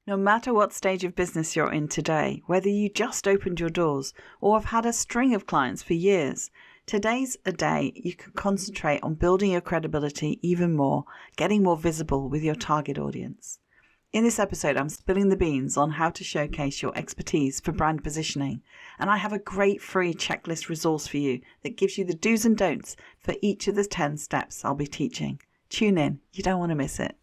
No matter what stage of business you're in today, whether you just opened your doors or have had a string of clients for years, today's a day you can concentrate on building your credibility even more, getting more visible with your target audience. In this episode, I'm spilling the beans on how to showcase your expertise for brand positioning, and I have a great free checklist resource for you that gives you the do's and don'ts for each of the 10 steps I'll be teaching. Tune in, you don't want to miss it.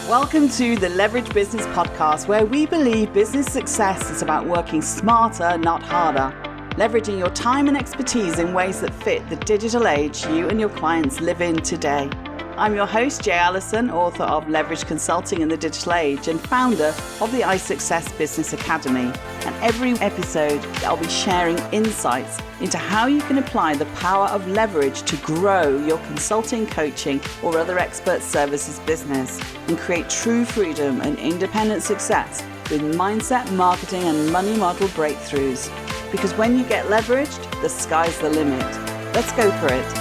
Welcome to the Leverage Business Podcast, where we believe business success is about working smarter, not harder, leveraging your time and expertise in ways that fit the digital age you and your clients live in today. I'm your host, Jay Allison, author of Leverage Consulting in the Digital Age and founder of the iSuccess Business Academy. And every episode, I'll be sharing insights into how you can apply the power of leverage to grow your consulting, coaching, or other expert services business and create true freedom and independent success with mindset, marketing, and money model breakthroughs. Because when you get leveraged, the sky's the limit. Let's go for it.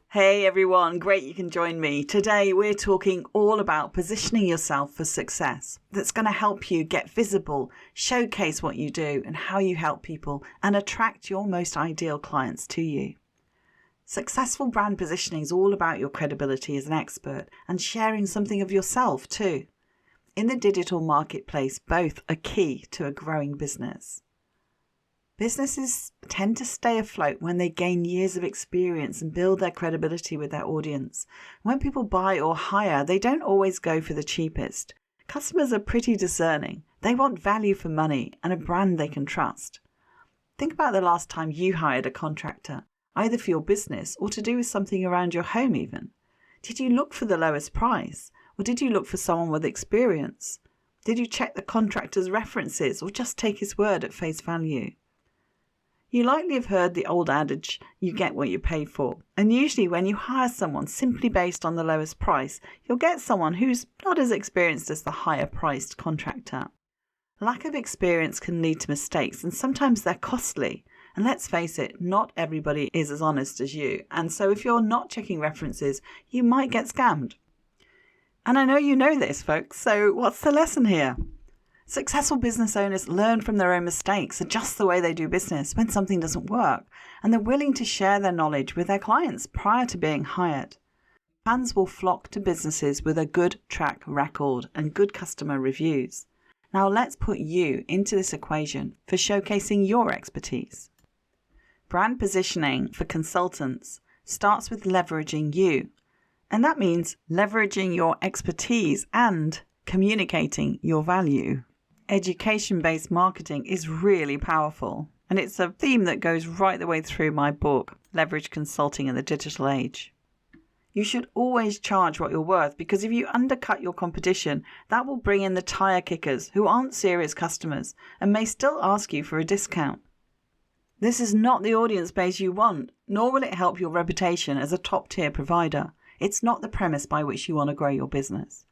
Hey everyone, great you can join me. Today we're talking all about positioning yourself for success. That's going to help you get visible, showcase what you do and how you help people and attract your most ideal clients to you. Successful brand positioning is all about your credibility as an expert and sharing something of yourself too. In the digital marketplace, both are key to a growing business. Businesses tend to stay afloat when they gain years of experience and build their credibility with their audience. When people buy or hire, they don't always go for the cheapest. Customers are pretty discerning. They want value for money and a brand they can trust. Think about the last time you hired a contractor, either for your business or to do with something around your home even. Did you look for the lowest price, or did you look for someone with experience? Did you check the contractor's references or just take his word at face value? You likely have heard the old adage, you get what you pay for. And usually when you hire someone simply based on the lowest price, you'll get someone who's not as experienced as the higher priced contractor. Lack of experience can lead to mistakes and sometimes they're costly. And let's face it, not everybody is as honest as you. And so if you're not checking references, you might get scammed. And I know you know this, folks, so what's the lesson here? Successful business owners learn from their own mistakes, adjust the way they do business when something doesn't work, and they're willing to share their knowledge with their clients prior to being hired. Fans will flock to businesses with a good track record and good customer reviews. Now let's put you into this equation for showcasing your expertise. Brand positioning for consultants starts with leveraging you, and that means leveraging your expertise and communicating your value. Education-based marketing is really powerful, and it's a theme that goes right the way through my book, Leverage Consulting in the Digital Age. You should always charge what you're worth, because if you undercut your competition, that will bring in the tire kickers who aren't serious customers and may still ask you for a discount. This is not the audience base you want, nor will it help your reputation as a top-tier provider. It's not the premise by which you want to grow your business.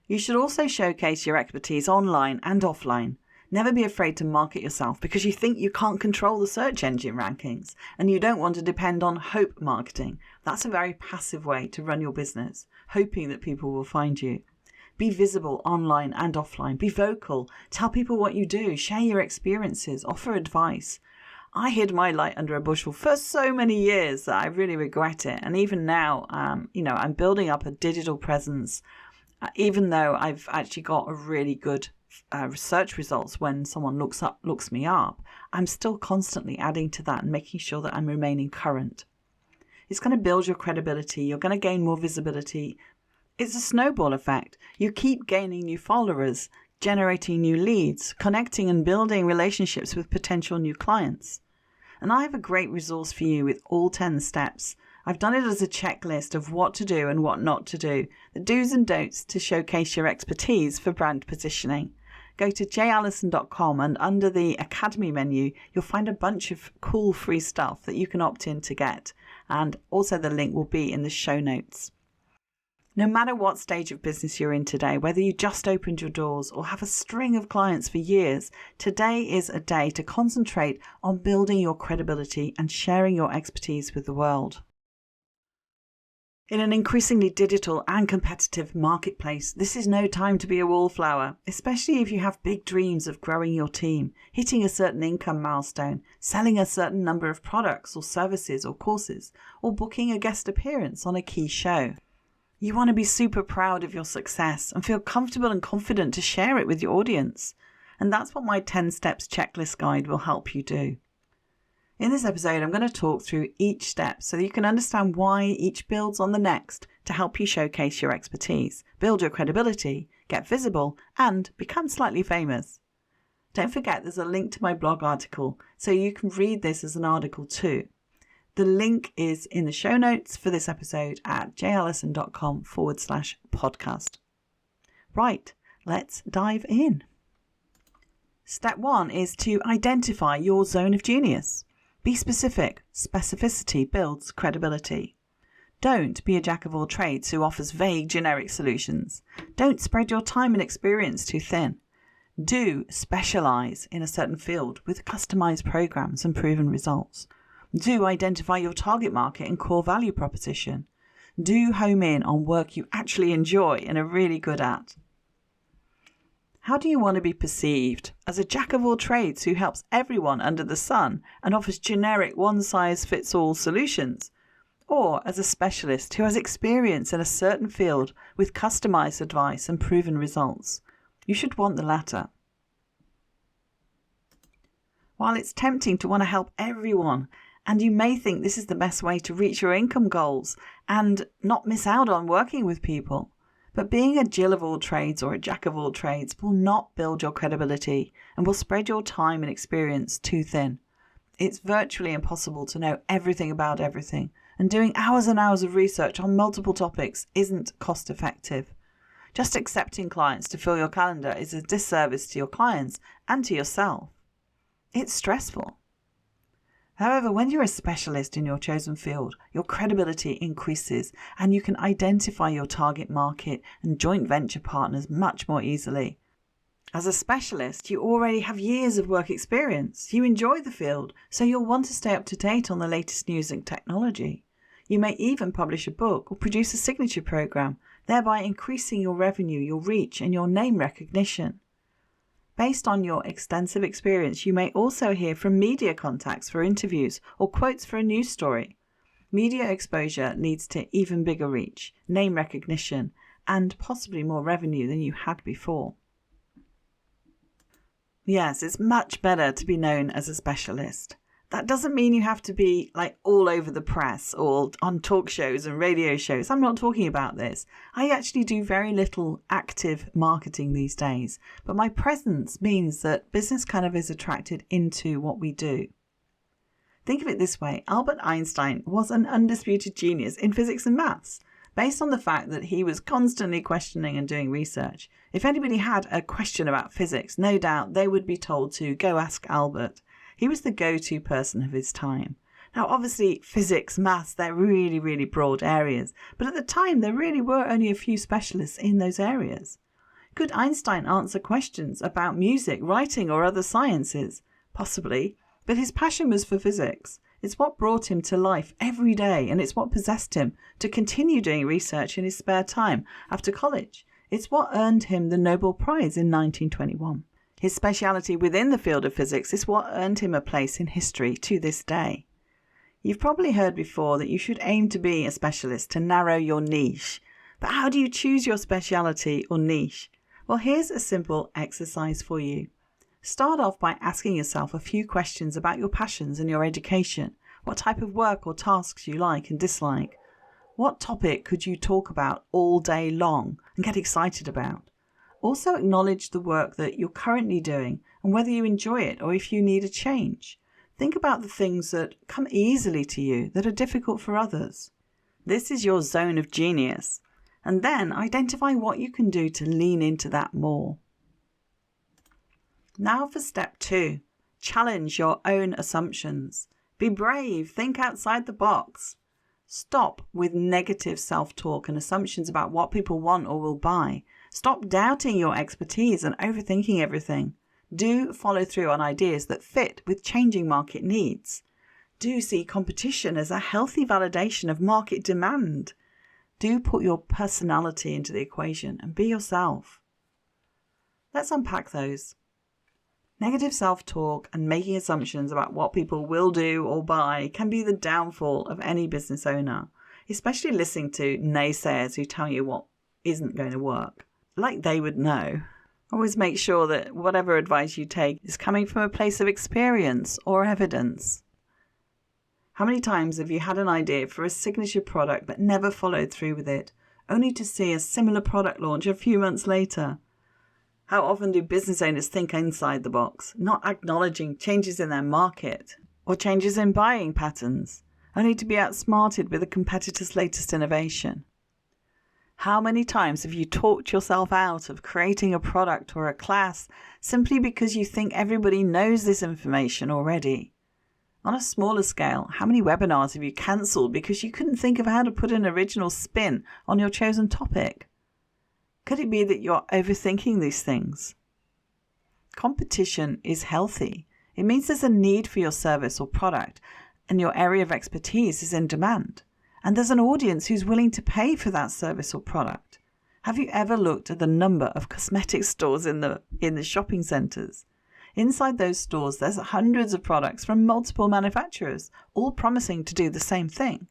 You should also showcase your expertise online and offline. Never be afraid to market yourself because you think you can't control the search engine rankings and you don't want to depend on hope marketing. That's a very passive way to run your business, hoping that people will find you. Be visible online and offline. Be vocal. Tell people what you do. Share your experiences. Offer advice. I hid my light under a bushel for so many years that I really regret it. And even now, I'm building up a digital presence. Even though I've actually got a really good research results when someone looks me up, I'm still constantly adding to that and making sure that I'm remaining current. It's going to build your credibility. You're going to gain more visibility. It's a snowball effect. You keep gaining new followers, generating new leads, connecting and building relationships with potential new clients. And I have a great resource for you with all 10 steps. I've done it as a checklist of what to do and what not to do, the do's and don'ts to showcase your expertise for brand positioning. Go to jallison.com and under the Academy menu, you'll find a bunch of cool free stuff that you can opt in to get. And also the link will be in the show notes. No matter what stage of business you're in today, whether you just opened your doors or have a string of clients for years, today is a day to concentrate on building your credibility and sharing your expertise with the world. In an increasingly digital and competitive marketplace, this is no time to be a wallflower, especially if you have big dreams of growing your team, hitting a certain income milestone, selling a certain number of products or services or courses, or booking a guest appearance on a key show. You want to be super proud of your success and feel comfortable and confident to share it with your audience. And that's what my 10 steps checklist guide will help you do. In this episode, I'm going to talk through each step so that you can understand why each builds on the next to help you showcase your expertise, build your credibility, get visible, and become slightly famous. Don't forget there's a link to my blog article so you can read this as an article too. The link is in the show notes for this episode at jallison.com/podcast. Right, let's dive in. Step 1 is to identify your zone of genius. Be specific. Specificity builds credibility. Don't be a jack of all trades who offers vague, generic solutions. Don't spread your time and experience too thin. Do specialize in a certain field with customized programs and proven results. Do identify your target market and core value proposition. Do home in on work you actually enjoy and are really good at. How do you want to be perceived? As a jack of all trades who helps everyone under the sun and offers generic one-size-fits-all solutions? Or as a specialist who has experience in a certain field with customized advice and proven results? You should want the latter. While it's tempting to want to help everyone, and you may think this is the best way to reach your income goals and not miss out on working with people, but being a Jill of all trades or a jack of all trades will not build your credibility and will spread your time and experience too thin. It's virtually impossible to know everything about everything, and doing hours and hours of research on multiple topics isn't cost effective. Just accepting clients to fill your calendar is a disservice to your clients and to yourself. It's stressful. However, when you're a specialist in your chosen field, your credibility increases and you can identify your target market and joint venture partners much more easily. As a specialist, you already have years of work experience. You enjoy the field, so you'll want to stay up to date on the latest news and technology. You may even publish a book or produce a signature program, thereby increasing your revenue, your reach, and your name recognition. Based on your extensive experience, you may also hear from media contacts for interviews or quotes for a news story. Media exposure leads to even bigger reach, name recognition, and possibly more revenue than you had before. Yes, it's much better to be known as a specialist. That doesn't mean you have to be all over the press or on talk shows and radio shows. I'm not talking about this. I actually do very little active marketing these days, but my presence means that business kind of is attracted into what we do. Think of it this way. Albert Einstein was an undisputed genius in physics and maths, based on the fact that he was constantly questioning and doing research. If anybody had a question about physics, no doubt they would be told to go ask Albert. He was the go-to person of his time. Now, obviously, physics, maths, they're really, really broad areas. But at the time, there really were only a few specialists in those areas. Could Einstein answer questions about music, writing, or other sciences? Possibly. But his passion was for physics. It's what brought him to life every day, and it's what possessed him to continue doing research in his spare time after college. It's what earned him the Nobel Prize in 1921. His speciality within the field of physics is what earned him a place in history to this day. You've probably heard before that you should aim to be a specialist to narrow your niche. But how do you choose your speciality or niche? Well, here's a simple exercise for you. Start off by asking yourself a few questions about your passions and your education. What type of work or tasks you like and dislike? What topic could you talk about all day long and get excited about? Also acknowledge the work that you're currently doing and whether you enjoy it or if you need a change. Think about the things that come easily to you that are difficult for others. This is your zone of genius. And then identify what you can do to lean into that more. Now for step 2. Challenge your own assumptions. Be brave. Think outside the box. Stop with negative self-talk and assumptions about what people want or will buy. Stop doubting your expertise and overthinking everything. Do follow through on ideas that fit with changing market needs. Do see competition as a healthy validation of market demand. Do put your personality into the equation and be yourself. Let's unpack those. Negative self-talk and making assumptions about what people will do or buy can be the downfall of any business owner, especially listening to naysayers who tell you what isn't going to work. Like they would know. Always make sure that whatever advice you take is coming from a place of experience or evidence. How many times have you had an idea for a signature product but never followed through with it, only to see a similar product launch a few months later? How often do business owners think inside the box, not acknowledging changes in their market or changes in buying patterns, only to be outsmarted with a competitor's latest innovation? How many times have you talked yourself out of creating a product or a class simply because you think everybody knows this information already? On a smaller scale, how many webinars have you cancelled because you couldn't think of how to put an original spin on your chosen topic? Could it be that you're overthinking these things? Competition is healthy. It means there's a need for your service or product and your area of expertise is in demand. And there's an audience who's willing to pay for that service or product. Have you ever looked at the number of cosmetic stores in the shopping centres? Inside those stores, there's hundreds of products from multiple manufacturers, all promising to do the same thing.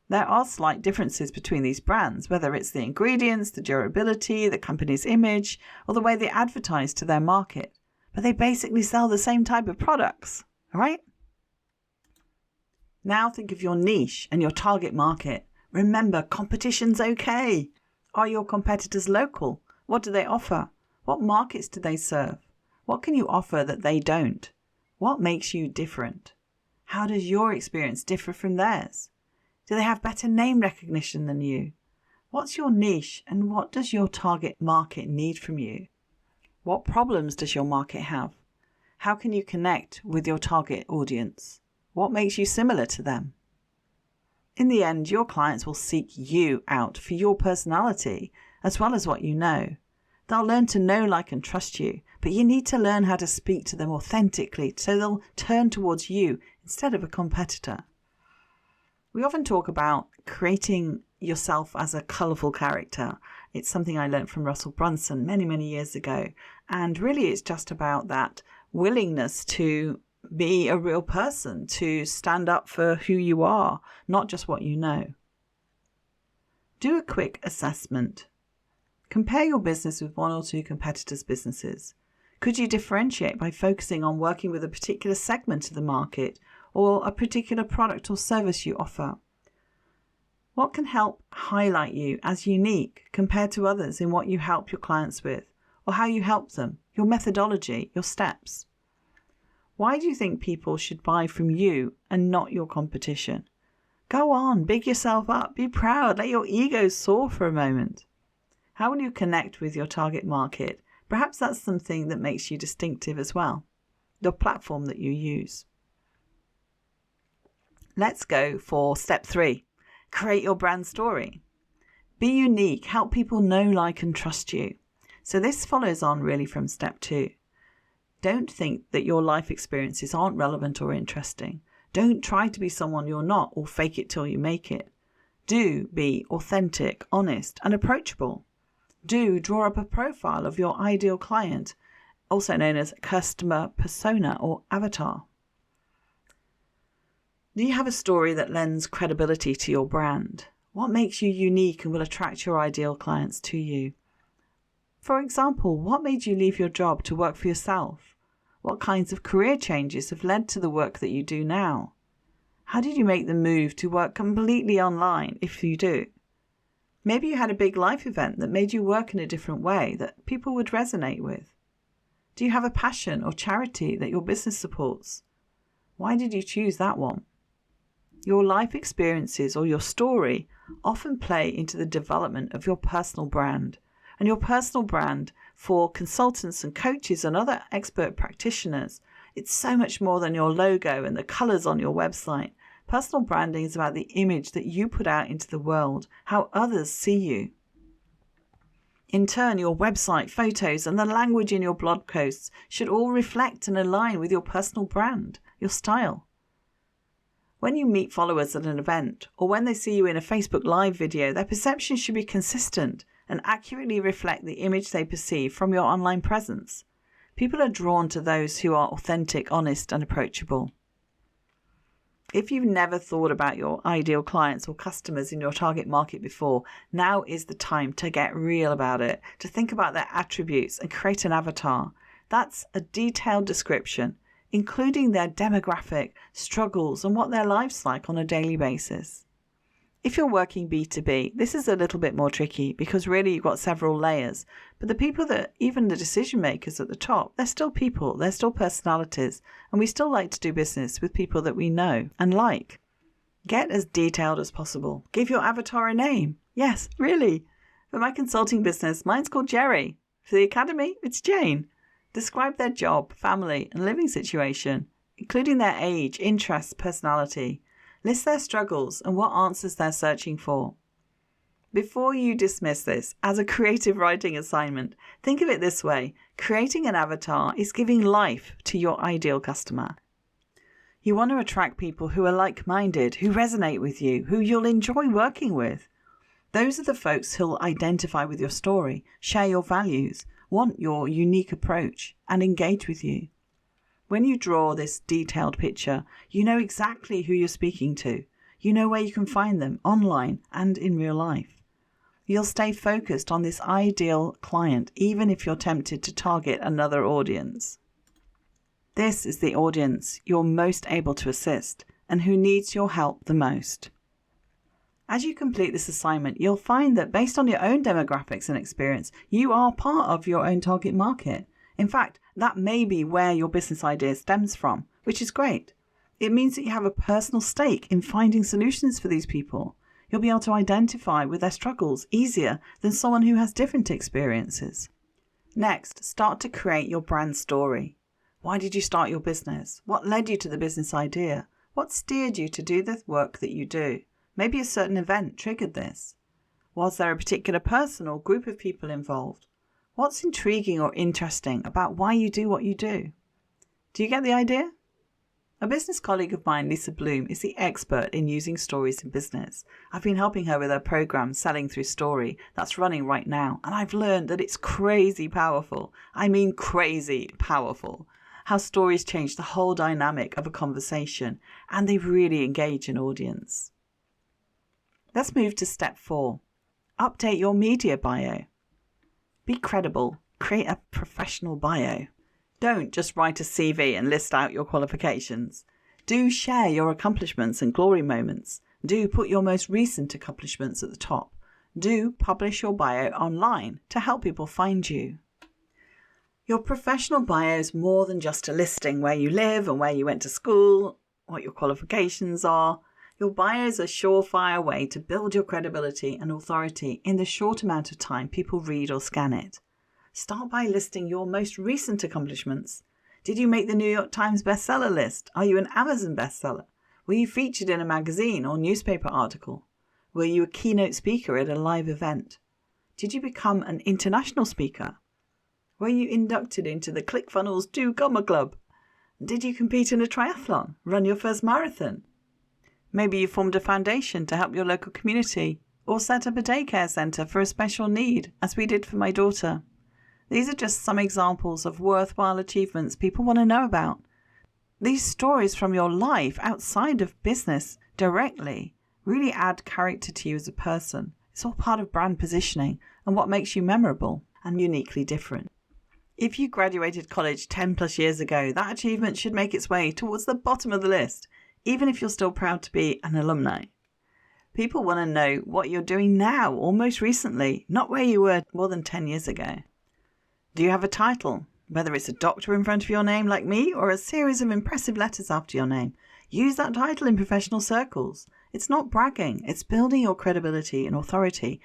There are slight differences between these brands, whether it's the ingredients, the durability, the company's image, or the way they advertise to their market. But they basically sell the same type of products, all right? Now think of your niche and your target market. Remember, competition's okay. Are your competitors local? What do they offer? What markets do they serve? What can you offer that they don't? What makes you different? How does your experience differ from theirs? Do they have better name recognition than you? What's your niche and what does your target market need from you? What problems does your market have? How can you connect with your target audience? What makes you similar to them? In the end, your clients will seek you out for your personality as well as what you know. They'll learn to know, like, and trust you, but you need to learn how to speak to them authentically so they'll turn towards you instead of a competitor. We often talk about creating yourself as a colourful character. It's something I learned from Russell Brunson many, many years ago. And really it's just about that willingness to be a real person, to stand up for who you are, not just what you know. Do a quick assessment. Compare your business with one or two competitors' businesses. Could you differentiate by focusing on working with a particular segment of the market or a particular product or service you offer? What can help highlight you as unique compared to others in what you help your clients with, or how you help them, your methodology, your steps? Why do you think people should buy from you and not your competition? Go on, big yourself up, be proud, let your ego soar for a moment. How will you connect with your target market? Perhaps that's something that makes you distinctive as well, the platform that you use. Let's go for step 3. Create your brand story. Be unique, help people know, like, and trust you. So this follows on really from step 2. Don't think that your life experiences aren't relevant or interesting. Don't try to be someone you're not or fake it till you make it. Do be authentic, honest, and approachable. Do draw up a profile of your ideal client, also known as customer persona or avatar. Do you have a story that lends credibility to your brand? What makes you unique and will attract your ideal clients to you? For example, what made you leave your job to work for yourself? What kinds of career changes have led to the work that you do now? How did you make the move to work completely online, if you do? Maybe you had a big life event that made you work in a different way that people would resonate with. Do you have a passion or charity that your business supports? Why did you choose that one? Your life experiences or your story often play into the development of your personal brand. And your personal brand for consultants and coaches and other expert practitioners, it's so much more than your logo and the colours on your website. Personal branding is about the image that you put out into the world, how others see you. In turn, your website, photos, and the language in your blog posts should all reflect and align with your personal brand, your style. When you meet followers at an event, or when they see you in a Facebook Live video, their perception should be consistent and accurately reflect the image they perceive from your online presence. People are drawn to those who are authentic, honest, and approachable. If you've never thought about your ideal clients or customers in your target market before, now is the time to get real about it, to think about their attributes and create an avatar. That's a detailed description, including their demographic, struggles, and what their life's like on a daily basis. If you're working B2B, this is a little bit more tricky because really you've got several layers. But the people that, even the decision makers at the top, they're still people, they're still personalities, and we still like to do business with people that we know and like. Get as detailed as possible. Give your avatar a name. Yes, really. For my consulting business, mine's called Jerry. For the academy, it's Jane. Describe their job, family, and living situation, including their age, interests, personality. List their struggles and what answers they're searching for. Before you dismiss this as a creative writing assignment, think of it this way. Creating an avatar is giving life to your ideal customer. You want to attract people who are like-minded, who resonate with you, who you'll enjoy working with. Those are the folks who'll identify with your story, share your values, want your unique approach, and engage with you. When you draw this detailed picture, you know exactly who you're speaking to. You know where you can find them, online and in real life. You'll stay focused on this ideal client, even if you're tempted to target another audience. This is the audience you're most able to assist and who needs your help the most. As you complete this assignment, you'll find that based on your own demographics and experience, you are part of your own target market. In fact, that may be where your business idea stems from, which is great. It means that you have a personal stake in finding solutions for these people. You'll be able to identify with their struggles easier than someone who has different experiences. Next, start to create your brand story. Why did you start your business? What led you to the business idea? What steered you to do the work that you do? Maybe a certain event triggered this. Was there a particular person or group of people involved? What's intriguing or interesting about why you do what you do? Do you get the idea? A business colleague of mine, Lisa Bloom, is the expert in using stories in business. I've been helping her with her program, Selling Through Story, that's running right now, and I've learned that it's crazy powerful. I mean crazy powerful. How stories change the whole dynamic of a conversation, and they really engage an audience. Let's move to step 4. Update your media bio. Be credible. Create a professional bio. Don't just write a CV and list out your qualifications. Do share your accomplishments and glory moments. Do put your most recent accomplishments at the top. Do publish your bio online to help people find you. Your professional bio is more than just a listing where you live and where you went to school, what your qualifications are. Your bio is a surefire way to build your credibility and authority in the short amount of time people read or scan it. Start by listing your most recent accomplishments. Did you make the New York Times bestseller list? Are you an Amazon bestseller? Were you featured in a magazine or newspaper article? Were you a keynote speaker at a live event? Did you become an international speaker? Were you inducted into the ClickFunnels 2 Comma Club? Did you compete in a triathlon? Run your first marathon? Maybe you formed a foundation to help your local community or set up a daycare centre for a special need, as we did for my daughter. These are just some examples of worthwhile achievements people want to know about. These stories from your life outside of business directly really add character to you as a person. It's all part of brand positioning and what makes you memorable and uniquely different. If you graduated college 10 plus years ago, that achievement should make its way towards the bottom of the list, even if you're still proud to be an alumni. People want to know what you're doing now or most recently, not where you were more than 10 years ago. Do you have a title? Whether it's a doctor in front of your name like me or a series of impressive letters after your name, use that title in professional circles. It's not bragging, it's building your credibility and authority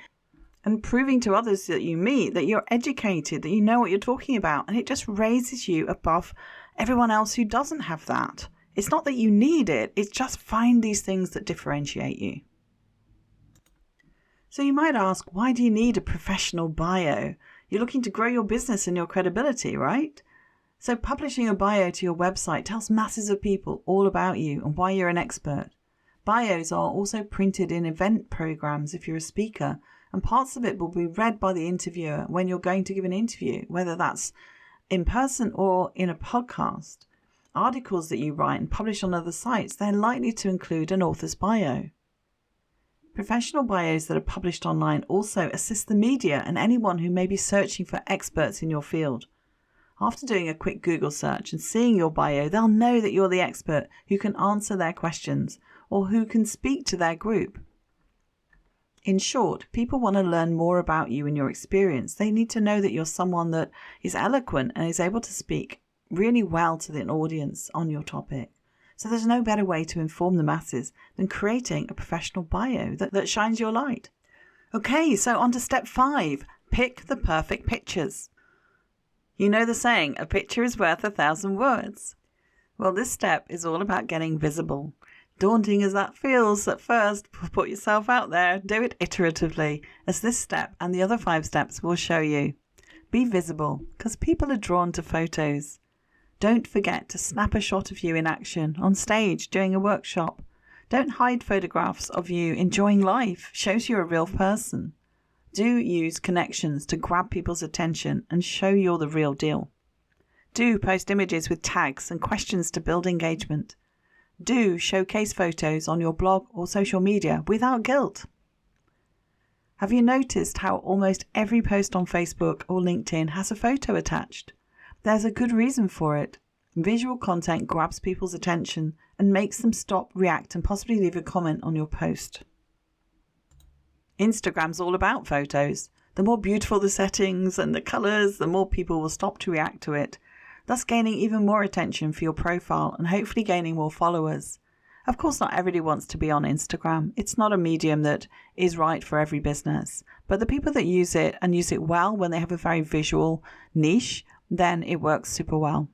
and proving to others that you meet that you're educated, that you know what you're talking about, and it just raises you above everyone else who doesn't have that. It's not that you need it, it's just find these things that differentiate you. So you might ask, why do you need a professional bio? You're looking to grow your business and your credibility, right? So publishing a bio to your website tells masses of people all about you and why you're an expert. Bios are also printed in event programs if you're a speaker, and parts of it will be read by the interviewer when you're going to give an interview, whether that's in person or in a podcast. Articles that you write and publish on other sites, they're likely to include an author's bio. Professional bios that are published online also assist the media and anyone who may be searching for experts in your field. After doing a quick Google search and seeing your bio, they'll know that you're the expert who can answer their questions or who can speak to their group. In short, people want to learn more about you and your experience. They need to know that you're someone that is eloquent and is able to speak really well to the audience on your topic. So there's no better way to inform the masses than creating a professional bio that shines your light. Okay, so on to step 5. Pick the perfect pictures. You know the saying, a picture is worth 1,000 words. Well, this step is all about getting visible. Daunting as that feels at first, put yourself out there, do it iteratively, as this step and the other 5 steps will show you. Be visible, because people are drawn to photos. Don't forget to snap a shot of you in action, on stage, doing a workshop. Don't hide photographs of you enjoying life, shows you're a real person. Do use connections to grab people's attention and show you're the real deal. Do post images with tags and questions to build engagement. Do showcase photos on your blog or social media without guilt. Have you noticed how almost every post on Facebook or LinkedIn has a photo attached? There's a good reason for it. Visual content grabs people's attention and makes them stop, react, and possibly leave a comment on your post. Instagram's all about photos. The more beautiful the settings and the colours, the more people will stop to react to it, thus gaining even more attention for your profile and hopefully gaining more followers. Of course, not everybody wants to be on Instagram. It's not a medium that is right for every business. But the people that use it and use it well when they have a very visual niche, then it works super well.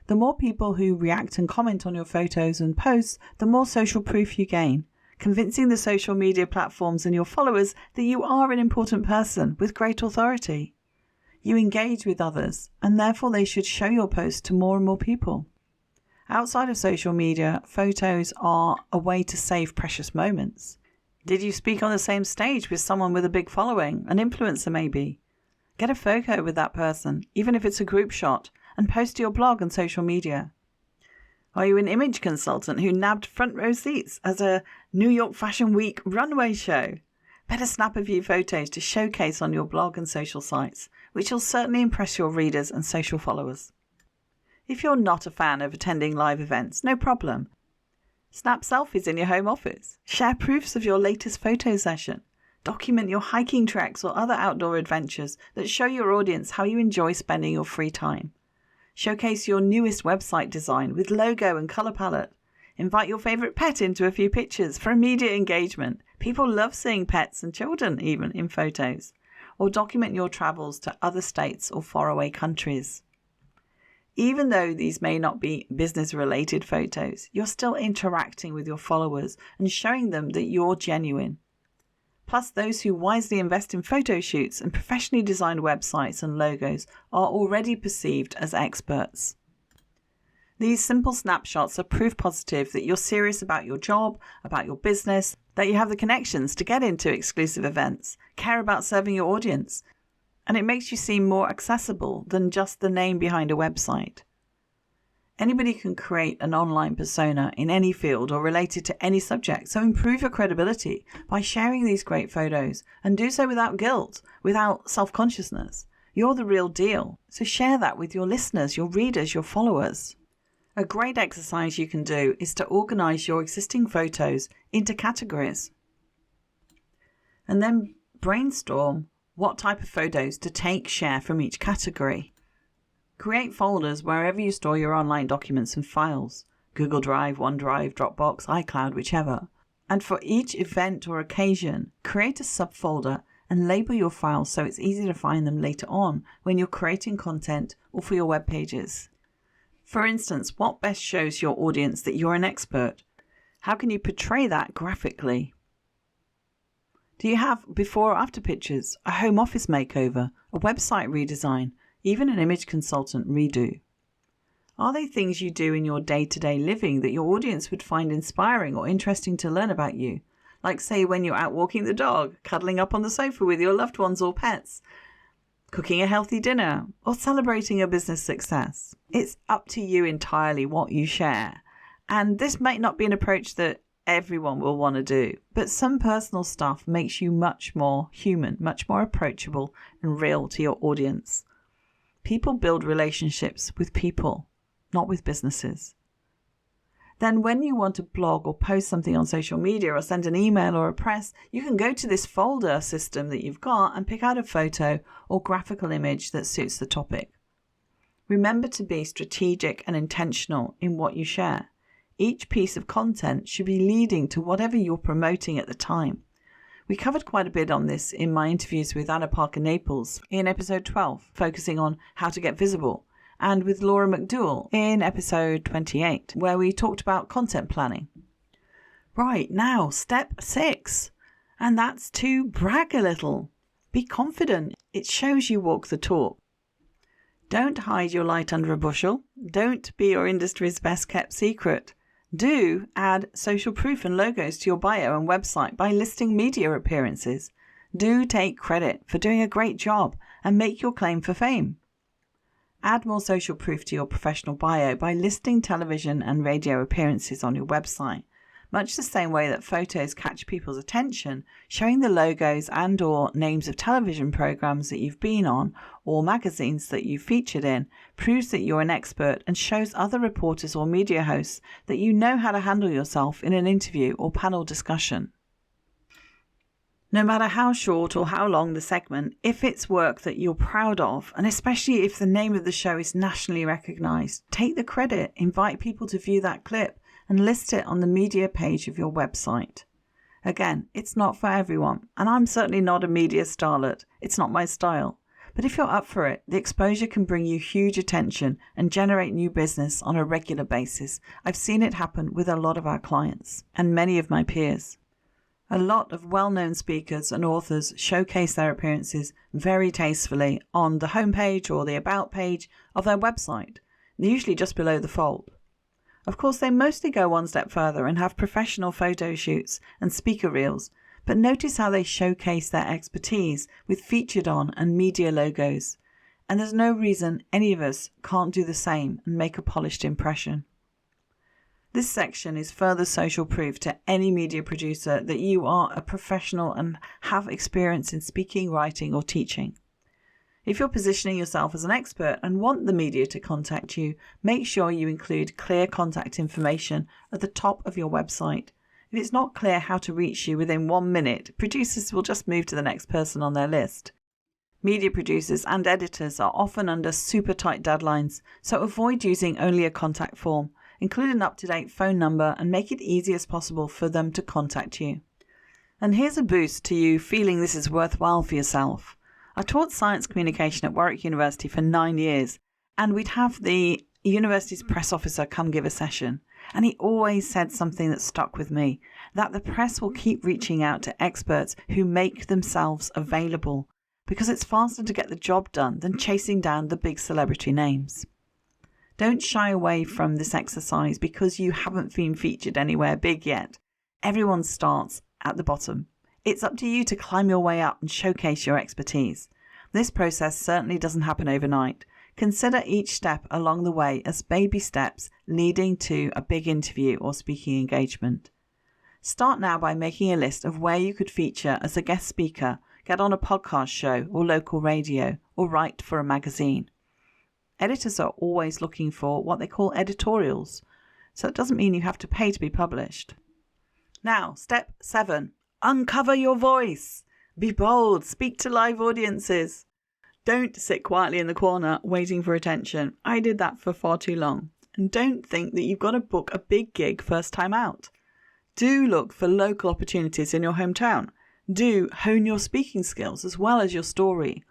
The more people who react and comment on your photos and posts, the more social proof you gain, convincing the social media platforms and your followers that you are an important person with great authority. You engage with others, and therefore they should show your post to more and more people. Outside of social media, photos are a way to save precious moments. Did you speak on the same stage with someone with a big following, an influencer maybe? Get a photo with that person, even if it's a group shot, and post to your blog and social media. Are you an image consultant who nabbed front row seats as a New York Fashion Week runway show? Better snap a few photos to showcase on your blog and social sites, which will certainly impress your readers and social followers. If you're not a fan of attending live events, no problem. Snap selfies in your home office. Share proofs of your latest photo session. Document your hiking treks or other outdoor adventures that show your audience how you enjoy spending your free time. Showcase your newest website design with logo and color palette. Invite your favorite pet into a few pictures for immediate engagement. People love seeing pets and children even in photos. Or document your travels to other states or faraway countries. Even though these may not be business-related photos, you're still interacting with your followers and showing them that you're genuine. Plus, those who wisely invest in photo shoots and professionally designed websites and logos are already perceived as experts. These simple snapshots are proof positive that you're serious about your job, about your business, that you have the connections to get into exclusive events, care about serving your audience, and it makes you seem more accessible than just the name behind a website. Anybody can create an online persona in any field or related to any subject, so improve your credibility by sharing these great photos and do so without guilt, without self-consciousness. You're the real deal, so share that with your listeners, your readers, your followers. A great exercise you can do is to organize your existing photos into categories and then brainstorm what type of photos to share from each category. Create folders wherever you store your online documents and files, Google Drive, OneDrive, Dropbox, iCloud, whichever. And for each event or occasion, create a subfolder and label your files so it's easy to find them later on when you're creating content or for your web pages. For instance, what best shows your audience that you're an expert? How can you portray that graphically? Do you have before or after pictures, a home office makeover, a website redesign, even an image consultant redo? Are they things you do in your day-to-day living that your audience would find inspiring or interesting to learn about you? Like, say, when you're out walking the dog, cuddling up on the sofa with your loved ones or pets, cooking a healthy dinner, or celebrating a business success. It's up to you entirely what you share. And this might not be an approach that everyone will want to do, but some personal stuff makes you much more human, much more approachable and real to your audience. People build relationships with people, not with businesses. Then when you want to blog or post something on social media or send an email or a press, you can go to this folder system that you've got and pick out a photo or graphical image that suits the topic. Remember to be strategic and intentional in what you share. Each piece of content should be leading to whatever you're promoting at the time. We covered quite a bit on this in my interviews with Anna Parker Naples in episode 12, focusing on how to get visible, and with Laura McDowell in episode 28, where we talked about content planning. Right, now, step 6, and that's to brag a little. Be confident. It shows you walk the talk. Don't hide your light under a bushel. Don't be your industry's best kept secret. Do add social proof and logos to your bio and website by listing media appearances. Do take credit for doing a great job and make your claim for fame. Add more social proof to your professional bio by listing television and radio appearances on your website, much the same way that photos catch people's attention. Showing the logos and or names of television programs that you've been on or magazines that you've featured in proves that you're an expert and shows other reporters or media hosts that you know how to handle yourself in an interview or panel discussion. No matter how short or how long the segment, if it's work that you're proud of, and especially if the name of the show is nationally recognised, take the credit, invite people to view that clip, and list it on the media page of your website. Again, it's not for everyone, and I'm certainly not a media starlet. It's not my style. But if you're up for it, the exposure can bring you huge attention and generate new business on a regular basis. I've seen it happen with a lot of our clients and many of my peers. A lot of well-known speakers and authors showcase their appearances very tastefully on the homepage or the about page of their website, usually just below the fold. Of course, they mostly go one step further and have professional photo shoots and speaker reels, but notice how they showcase their expertise with featured on and media logos. And there's no reason any of us can't do the same and make a polished impression. This section is further social proof to any media producer that you are a professional and have experience in speaking, writing, or teaching. If you're positioning yourself as an expert and want the media to contact you, make sure you include clear contact information at the top of your website. If it's not clear how to reach you within 1 minute, producers will just move to the next person on their list. Media producers and editors are often under super tight deadlines, so avoid using only a contact form. Include an up-to-date phone number and make it easy as possible for them to contact you. And here's a boost to you feeling this is worthwhile for yourself. I taught science communication at Warwick University for 9 years, and we'd have the university's press officer come give a session. And he always said something that stuck with me, that the press will keep reaching out to experts who make themselves available, because it's faster to get the job done than chasing down the big celebrity names. Don't shy away from this exercise because you haven't been featured anywhere big yet. Everyone starts at the bottom. It's up to you to climb your way up and showcase your expertise. This process certainly doesn't happen overnight. Consider each step along the way as baby steps leading to a big interview or speaking engagement. Start now by making a list of where you could feature as a guest speaker, get on a podcast show or local radio, or write for a magazine. Editors are always looking for what they call editorials, so it doesn't mean you have to pay to be published. Now, step 7, uncover your voice. Be bold, speak to live audiences. Don't sit quietly in the corner waiting for attention. I did that for far too long. And don't think that you've got to book a big gig first time out. Do look for local opportunities in your hometown. Do hone your speaking skills as well as your story.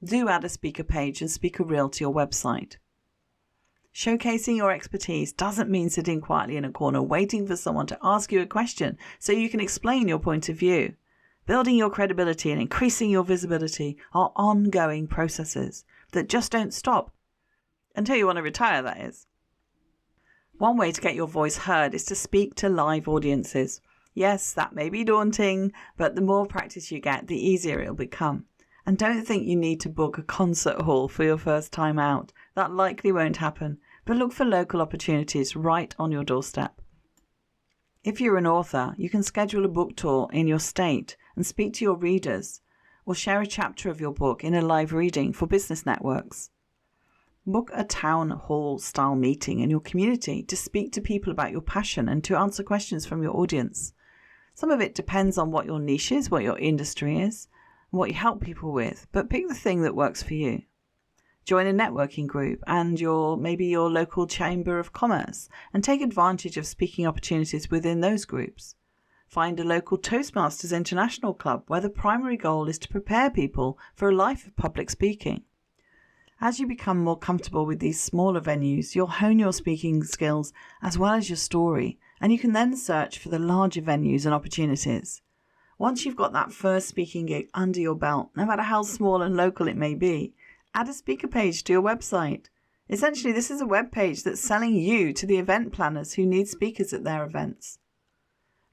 Do add a speaker page and speaker reel to your website. Showcasing your expertise doesn't mean sitting quietly in a corner waiting for someone to ask you a question so you can explain your point of view. Building your credibility and increasing your visibility are ongoing processes that just don't stop. Until you want to retire, that is. One way to get your voice heard is to speak to live audiences. Yes, that may be daunting, but the more practice you get, the easier it'll become. And don't think you need to book a concert hall for your first time out. That likely won't happen, but look for local opportunities right on your doorstep. If you're an author, you can schedule a book tour in your state and speak to your readers, or share a chapter of your book in a live reading for business networks. Book a town hall style meeting in your community to speak to people about your passion and to answer questions from your audience. Some of it depends on what your niche is, what your industry is, and what you help people with, but pick the thing that works for you. Join a networking group and maybe your local chamber of commerce and take advantage of speaking opportunities within those groups. Find a local Toastmasters International club where the primary goal is to prepare people for a life of public speaking. As you become more comfortable with these smaller venues, you'll hone your speaking skills as well as your story, and you can then search for the larger venues and opportunities. Once you've got that first speaking gig under your belt, no matter how small and local it may be, add a speaker page to your website. Essentially, this is a web page that's selling you to the event planners who need speakers at their events.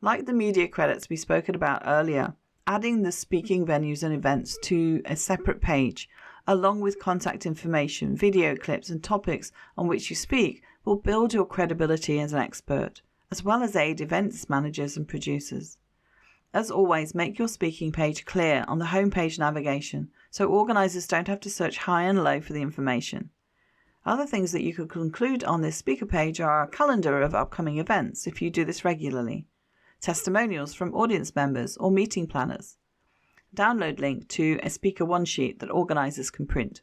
Like the media credits we spoke about earlier, adding the speaking venues and events to a separate page, along with contact information, video clips, and topics on which you speak, will build your credibility as an expert, as well as aid events managers and producers. As always, make your speaking page clear on the homepage navigation so organisers don't have to search high and low for the information. Other things that you could include on this speaker page are a calendar of upcoming events if you do this regularly, testimonials from audience members or meeting planners, download link to a speaker one sheet that organisers can print.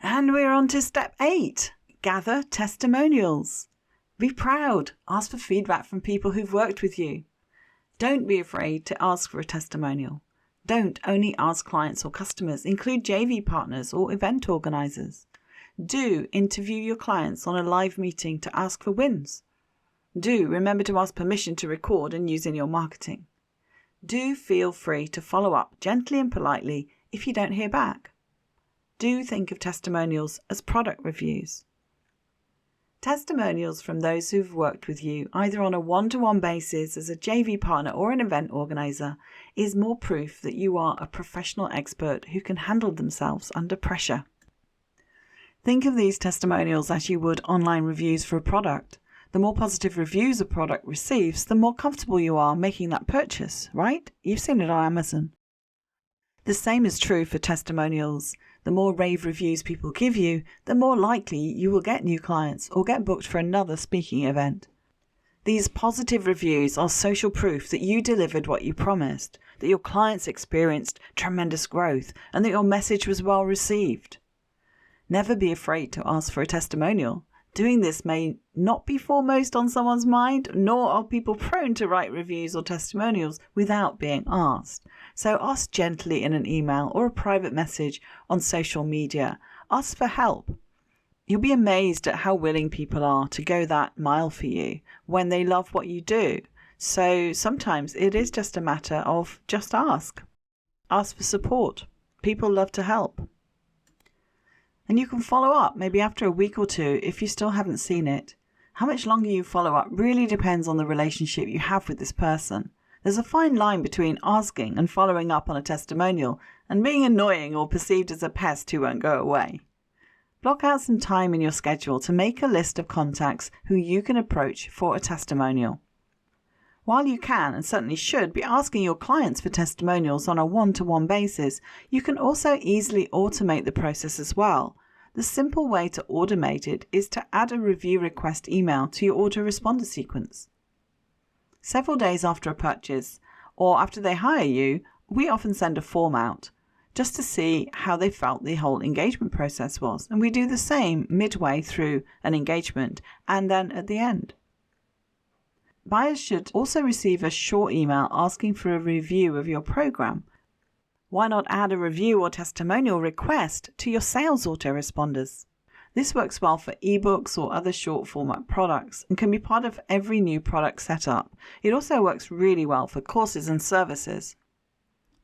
And we're on to step 8, gather testimonials. Be proud, ask for feedback from people who've worked with you. Don't be afraid to ask for a testimonial. Don't only ask clients or customers, include JV partners or event organisers. Do interview your clients on a live meeting to ask for wins. Do remember to ask permission to record and use in your marketing. Do feel free to follow up gently and politely if you don't hear back. Do think of testimonials as product reviews. Testimonials from those who've worked with you, either on a one-to-one basis as a JV partner or an event organizer, is more proof that you are a professional expert who can handle themselves under pressure. Think of these testimonials as you would online reviews for a product. The more positive reviews a product receives, the more comfortable you are making that purchase, right? You've seen it on Amazon. The same is true for testimonials. The more rave reviews people give you, the more likely you will get new clients or get booked for another speaking event. These positive reviews are social proof that you delivered what you promised, that your clients experienced tremendous growth, and that your message was well received. Never be afraid to ask for a testimonial. Doing this may not be foremost on someone's mind, nor are people prone to write reviews or testimonials without being asked. So ask gently in an email or a private message on social media. Ask for help. You'll be amazed at how willing people are to go that mile for you when they love what you do. So sometimes it is just a matter of just ask. Ask for support. People love to help. And you can follow up maybe after a week or two if you still haven't seen it. How much longer you follow up really depends on the relationship you have with this person. There's a fine line between asking and following up on a testimonial and being annoying or perceived as a pest who won't go away. Block out some time in your schedule to make a list of contacts who you can approach for a testimonial. While you can and certainly should be asking your clients for testimonials on a one-to-one basis, you can also easily automate the process as well. The simple way to automate it is to add a review request email to your autoresponder sequence. Several days after a purchase or after they hire you, we often send a form out just to see how they felt the whole engagement process was. And we do the same midway through an engagement and then at the end. Buyers should also receive a short email asking for a review of your program. Why not add a review or testimonial request to your sales autoresponders? This works well for ebooks or other short format products and can be part of every new product setup. It also works really well for courses and services.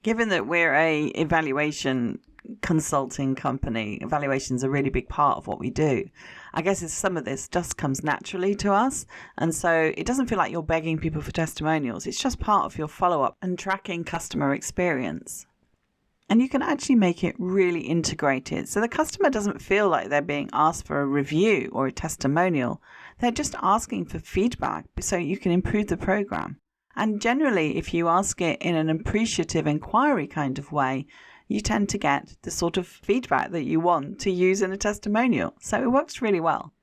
Given that we're a evaluation consulting company. Evaluation's a really big part of what we do. I guess some of this just comes naturally to us. And so it doesn't feel like you're begging people for testimonials. It's just part of your follow-up and tracking customer experience. And you can actually make it really integrated. So the customer doesn't feel like they're being asked for a review or a testimonial. They're just asking for feedback so you can improve the program. And generally, if you ask it in an appreciative inquiry kind of way, you tend to get the sort of feedback that you want to use in a testimonial. So it works really well.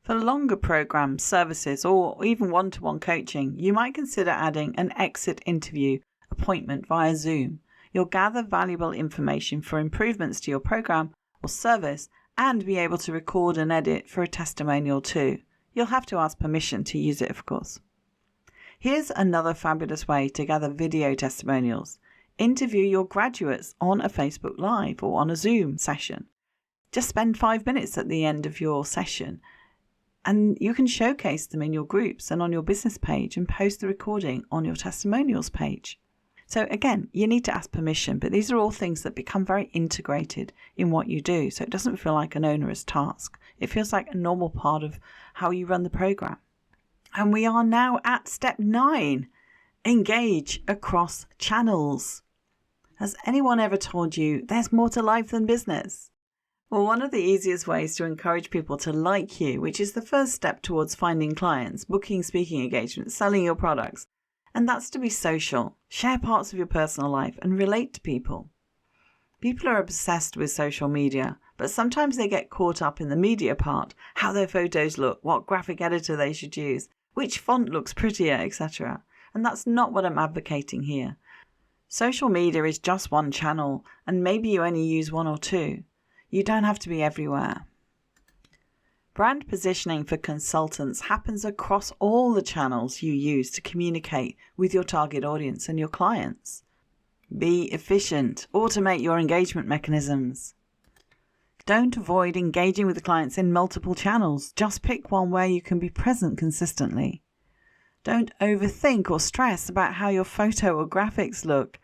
For longer programs, services, or even one-to-one coaching, you might consider adding an exit interview appointment via Zoom. You'll gather valuable information for improvements to your program or service and be able to record and edit for a testimonial too. You'll have to ask permission to use it, of course. Here's another fabulous way to gather video testimonials. Interview your graduates on a Facebook Live or on a Zoom session. Just spend 5 minutes at the end of your session and you can showcase them in your groups and on your business page and post the recording on your testimonials page. So again, you need to ask permission, but these are all things that become very integrated in what you do. So it doesn't feel like an onerous task. It feels like a normal part of how you run the program. And we are now at step 9, engage across channels. Has anyone ever told you there's more to life than business? Well, one of the easiest ways to encourage people to like you, which is the first step towards finding clients, booking speaking engagements, selling your products, and that's to be social. Share parts of your personal life and relate to people. People are obsessed with social media, but sometimes they get caught up in the media part, how their photos look, what graphic editor they should use, which font looks prettier, etc. And that's not what I'm advocating here. Social media is just one channel, and maybe you only use 1 or 2. You don't have to be everywhere. Brand positioning for consultants happens across all the channels you use to communicate with your target audience and your clients. Be efficient. Automate your engagement mechanisms. Don't avoid engaging with the clients in multiple channels. Just pick one where you can be present consistently. Don't overthink or stress about how your photo or graphics look.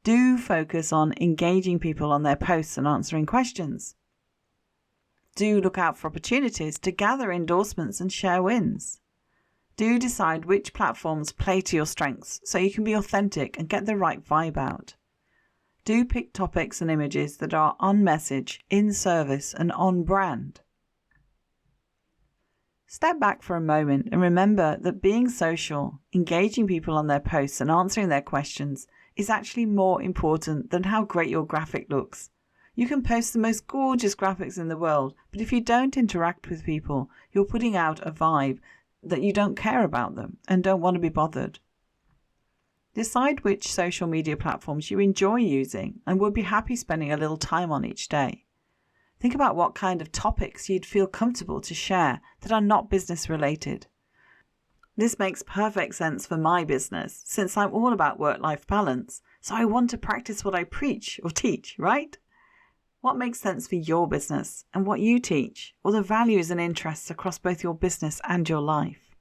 Do focus on engaging people on their posts and answering questions. Do look out for opportunities to gather endorsements and share wins. Do decide which platforms play to your strengths so you can be authentic and get the right vibe out. Do pick topics and images that are on message, in service, and on brand. Step back for a moment and remember that being social, engaging people on their posts and answering their questions is actually more important than how great your graphic looks. You can post the most gorgeous graphics in the world, but if you don't interact with people, you're putting out a vibe that you don't care about them and don't want to be bothered. Decide which social media platforms you enjoy using and would be happy spending a little time on each day. Think about what kind of topics you'd feel comfortable to share that are not business related. This makes perfect sense for my business since I'm all about work-life balance, so I want to practice what I preach or teach, right? What makes sense for your business and what you teach, or the values and interests across both your business and your life?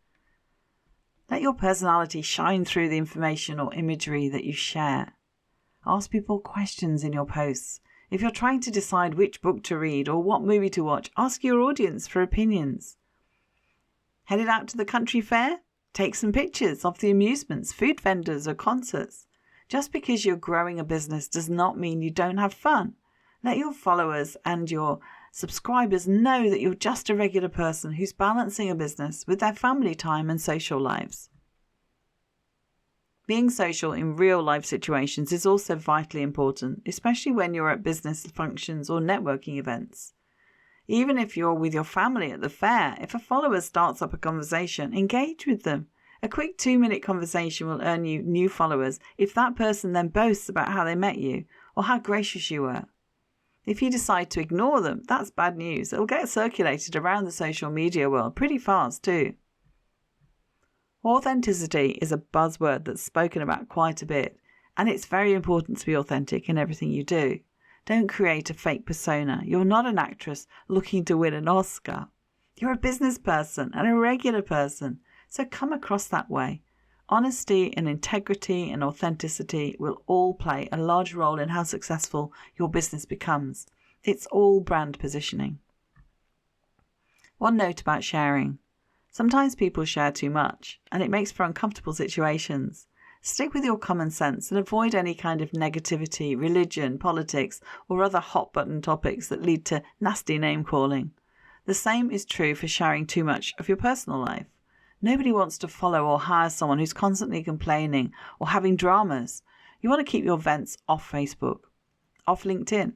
Let your personality shine through the information or imagery that you share. Ask people questions in your posts. If you're trying to decide which book to read or what movie to watch, ask your audience for opinions. Headed out to the country fair? Take some pictures of the amusements, food vendors or concerts. Just because you're growing a business does not mean you don't have fun. Let your followers and your subscribers know that you're just a regular person who's balancing a business with their family time and social lives. Being social in real life situations is also vitally important, especially when you're at business functions or networking events. Even if you're with your family at the fair, if a follower starts up a conversation, engage with them. A quick 2-minute conversation will earn you new followers if that person then boasts about how they met you or how gracious you were. If you decide to ignore them, that's bad news. It'll get circulated around the social media world pretty fast too. Authenticity is a buzzword that's spoken about quite a bit, and it's very important to be authentic in everything you do. Don't create a fake persona. You're not an actress looking to win an Oscar. You're a business person and a regular person, so come across that way. Honesty and integrity and authenticity will all play a large role in how successful your business becomes. It's all brand positioning. One note about sharing. Sometimes people share too much, and it makes for uncomfortable situations. Stick with your common sense and avoid any kind of negativity, religion, politics, or other hot-button topics that lead to nasty name-calling. The same is true for sharing too much of your personal life. Nobody wants to follow or hire someone who's constantly complaining or having dramas. You want to keep your vents off Facebook, off LinkedIn.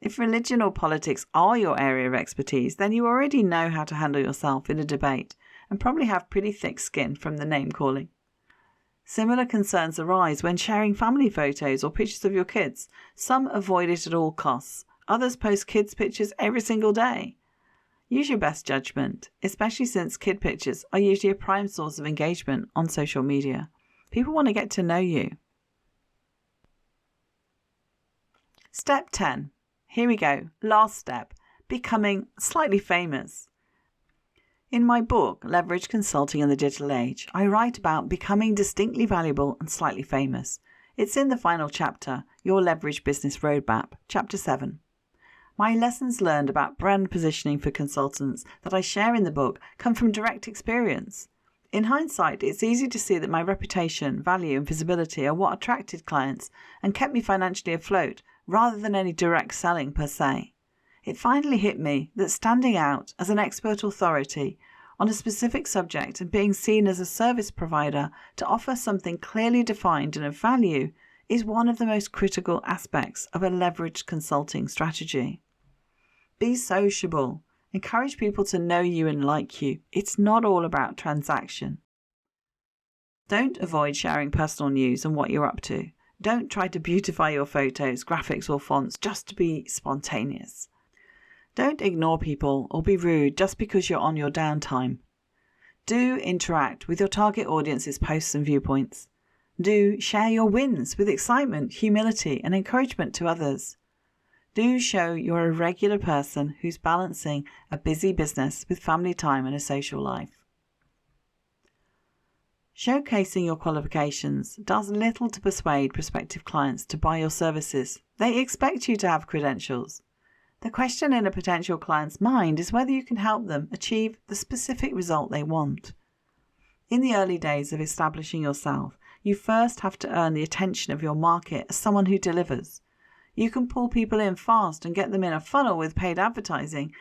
If religion or politics are your area of expertise, then you already know how to handle yourself in a debate and probably have pretty thick skin from the name calling. Similar concerns arise when sharing family photos or pictures of your kids. Some avoid it at all costs. Others post kids' pictures every single day. Use your best judgment, especially since kid pictures are usually a prime source of engagement on social media. People want to get to know you. Step 10. Here we go. Last step. Becoming slightly famous. In my book, Leverage Consulting in the Digital Age, I write about becoming distinctly valuable and slightly famous. It's in the final chapter, Your Leverage Business Roadmap, Chapter 7. My lessons learned about brand positioning for consultants that I share in the book come from direct experience. In hindsight, it's easy to see that my reputation, value and visibility are what attracted clients and kept me financially afloat rather than any direct selling per se. It finally hit me that standing out as an expert authority on a specific subject and being seen as a service provider to offer something clearly defined and of value is one of the most critical aspects of a leveraged consulting strategy. Be sociable. Encourage people to know you and like you. It's not all about transaction. Don't avoid sharing personal news and what you're up to. Don't try to beautify your photos, graphics or fonts just to be spontaneous. Don't ignore people or be rude just because you're on your downtime. Do interact with your target audience's posts and viewpoints. Do share your wins with excitement, humility and encouragement to others. Do show you're a regular person who's balancing a busy business with family time and a social life. Showcasing your qualifications does little to persuade prospective clients to buy your services. They expect you to have credentials. The question in a potential client's mind is whether you can help them achieve the specific result they want. In the early days of establishing yourself, you first have to earn the attention of your market as someone who delivers. You can pull people in fast and get them in a funnel with paid advertising.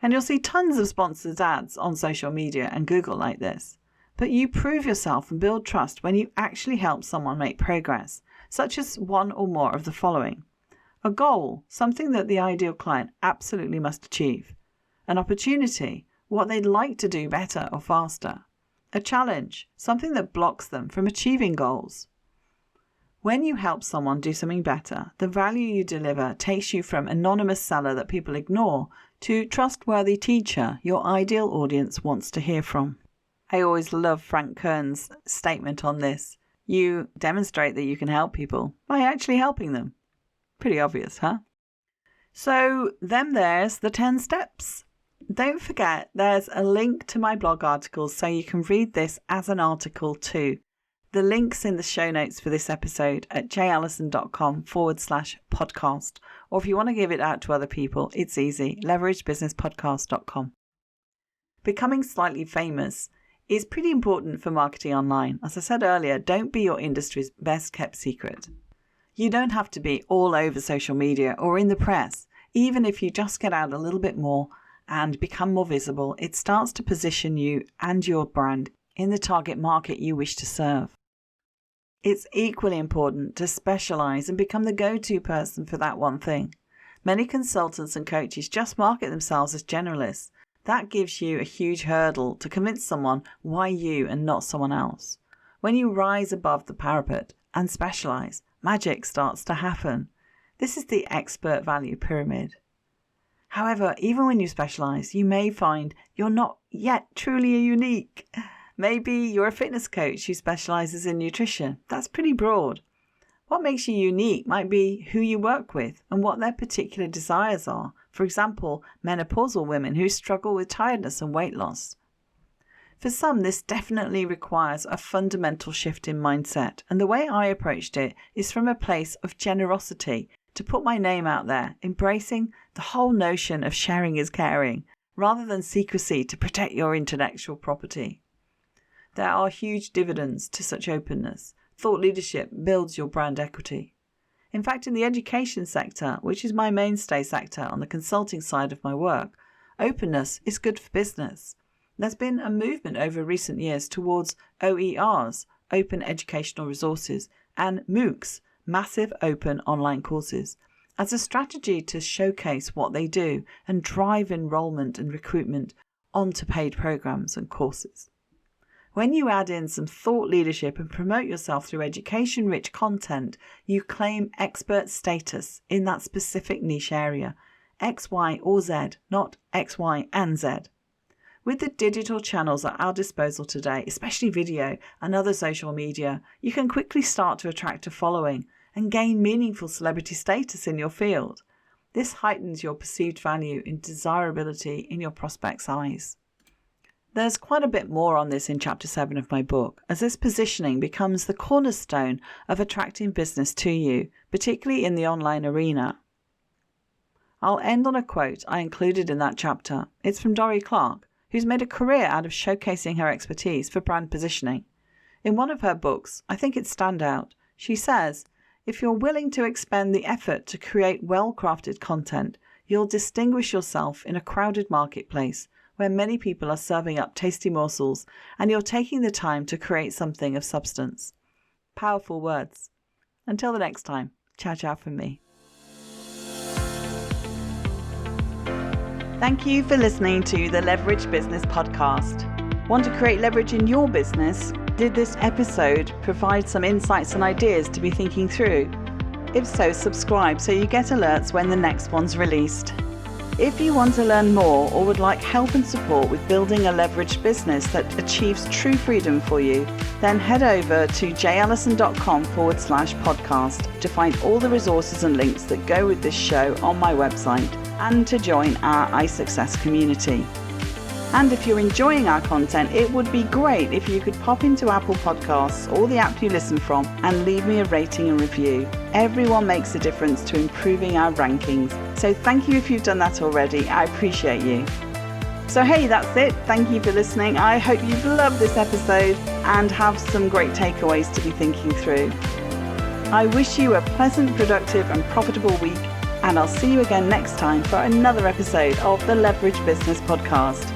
And you'll see tons of sponsored ads on social media and Google like this. But you prove yourself and build trust when you actually help someone make progress, such as one or more of the following. A goal, something that the ideal client absolutely must achieve. An opportunity, what they'd like to do better or faster. A challenge, something that blocks them from achieving goals. When you help someone do something better, the value you deliver takes you from anonymous seller that people ignore to trustworthy teacher your ideal audience wants to hear from. I always love Frank Kern's statement on this. You demonstrate that you can help people by actually helping them. Pretty obvious, huh? So there's the 10 steps. Don't forget there's a link to my blog articles so you can read this as an article too. The link's in the show notes for this episode at jallison.com/podcast. Or if you want to give it out to other people, it's easy, leveragebusinesspodcast.com. Becoming slightly famous is pretty important for marketing online. As I said earlier, don't be your industry's best kept secret. You don't have to be all over social media or in the press. Even if you just get out a little bit more and become more visible, it starts to position you and your brand in the target market you wish to serve. It's equally important to specialize and become the go-to person for that one thing. Many consultants and coaches just market themselves as generalists. That gives you a huge hurdle to convince someone why you and not someone else. When you rise above the parapet and specialize, magic starts to happen. This is the expert value pyramid. However, even when you specialize, you may find you're not yet truly unique. Maybe you're a fitness coach who specializes in nutrition. That's pretty broad. What makes you unique might be who you work with and what their particular desires are. For example, menopausal women who struggle with tiredness and weight loss. For some, this definitely requires a fundamental shift in mindset, and the way I approached it is from a place of generosity, to put my name out there, embracing the whole notion of sharing is caring, rather than secrecy to protect your intellectual property. There are huge dividends to such openness. Thought leadership builds your brand equity. In fact, in the education sector, which is my mainstay sector on the consulting side of my work, openness is good for business. There's been a movement over recent years towards OERs, Open Educational Resources, and MOOCs, Massive Open Online Courses, as a strategy to showcase what they do and drive enrolment and recruitment onto paid programs and courses. When you add in some thought leadership and promote yourself through education-rich content, you claim expert status in that specific niche area, X, Y, or Z, not X, Y, and Z. With the digital channels at our disposal today, especially video and other social media, you can quickly start to attract a following and gain meaningful celebrity status in your field. This heightens your perceived value and desirability in your prospects' eyes. There's quite a bit more on this in Chapter 7 of my book, as this positioning becomes the cornerstone of attracting business to you, particularly in the online arena. I'll end on a quote I included in that chapter. It's from Dorie Clark, who's made a career out of showcasing her expertise for brand positioning. In one of her books, I think it's standout, she says, "If you're willing to expend the effort to create well-crafted content, you'll distinguish yourself in a crowded marketplace where many people are serving up tasty morsels, and you're taking the time to create something of substance." Powerful words. Until the next time, ciao ciao from me. Thank you for listening to the Leverage Business Podcast. Want to create leverage in your business? Did this episode provide some insights and ideas to be thinking through? If so, subscribe so you get alerts when the next one's released. If you want to learn more or would like help and support with building a leveraged business that achieves true freedom for you, then head over to jallison.com/podcast to find all the resources and links that go with this show on my website and to join our iSuccess community. And if you're enjoying our content, it would be great if you could pop into Apple Podcasts or the app you listen from and leave me a rating and review. Everyone makes a difference to improving our rankings. So thank you if you've done that already. I appreciate you. So hey, that's it. Thank you for listening. I hope you've loved this episode and have some great takeaways to be thinking through. I wish you a pleasant, productive and profitable week, and I'll see you again next time for another episode of the Leverage Business Podcast.